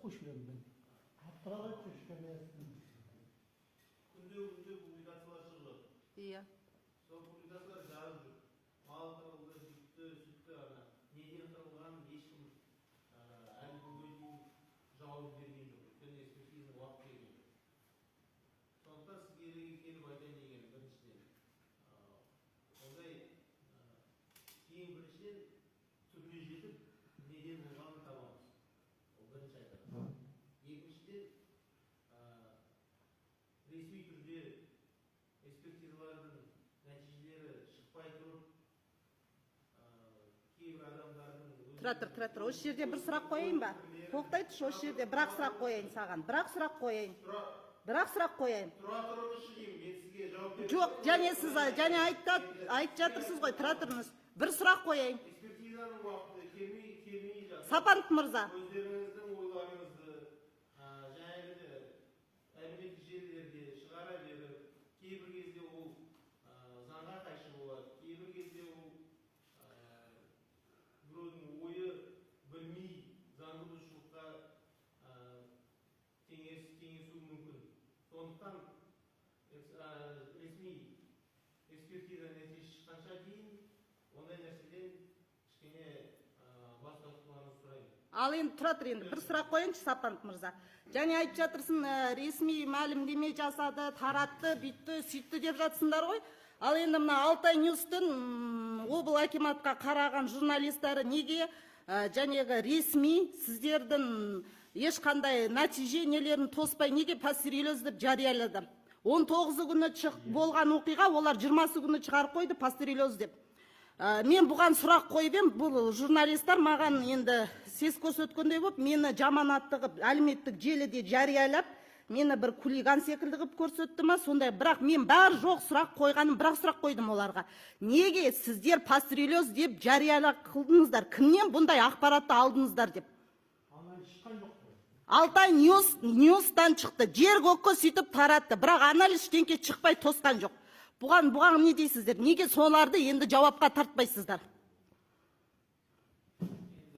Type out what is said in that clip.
Hoş geldin. Hatta Күнде публикациялар шығып. Иә. Сол публикациялар жазып жүр. Мал қырылды, сүтті, ана неден қырылғанын ешкім әлі күнге дейін жауап берген жоқ. Өйткені экспертизаның уақыты келген жоқ. Сондықтан сізге келіп айтайын дегенім біріншіден. Ондай ең біріншіден түбіне жетіп, неден болғанын табамыз. Ол бірінші айтады. Екіншіден ресми түрде экспертизалардың нәтижелері шықпай тұрып, кейбір адамдардың... Тұра тұр. Осы жерде бір сұрақ қойайын ба? Тоқтайтшы, осы жерде бірақ сұрақ қойайын саған. Бірақ сұрақ қойайын. Тұра тұрыңызшы деймін, мен сізге жауап беремін. Жоқ, және айтып жатырсыз ғой, тұра тұрыңыз. Бір сұрақ қойайын. Экспертизаның уақыты келмей жатыр. Сапанов мырза. Өздеріңіздің ойларыңызды және әлеуметтік желілерде шығара беріп, кейбір кезде ол заңға қайшы болады, кейбір кезде ол біреудің ойы білмей заңды бұзушылыққа кеңесуі мүмкін. Сондықтан ресми экспертиза нәтижесі шыққанша дейін ондай нәрседен кішкене бас тартуларыңызды сұраймын. Ал енді тұра тұр, енді бір сұрақ қойыншы Сапанов мырза. Және айтып жатырсың, ресми мәлімдеме жасады, таратты, бүйтті, сөйтті деп жатсыңдар ғой. Ал енді мына Алтай Ньюстың обл акиматқа қараған журналистері неге жәнегі ресми сіздердің ешқандай нәтижелерін тоспай неге пастереллез деп жариялады? 19 күні болған оқиға, олар 20 күні шығарып қойды пастереллез деп. Мен бұған сұрақ қойып ем, бұл журналистер маған енді сес көрсеткендей болып, мені жаманатты қылып, әлеуметтік желіде жариялап, мені бір хулиган секілді қылып көрсетті ма, сондай. Бірақ мен бәрі жоқ сұрақ қойғаным, бірақ сұрақ қойдым оларға. Неге сіздер пастереллез деп жариялап қылдыңыздар? Кімнен бұндай ақпаратты алдыңыздар деп? Алтай Ньюстан шықты, жер көкке сөйтіп таратты, бірақ анализ ештеңке шықпай тосқан жоқ. Бұған не дейсіздер? Неге соларды енді жауапқа тартпайсыздар?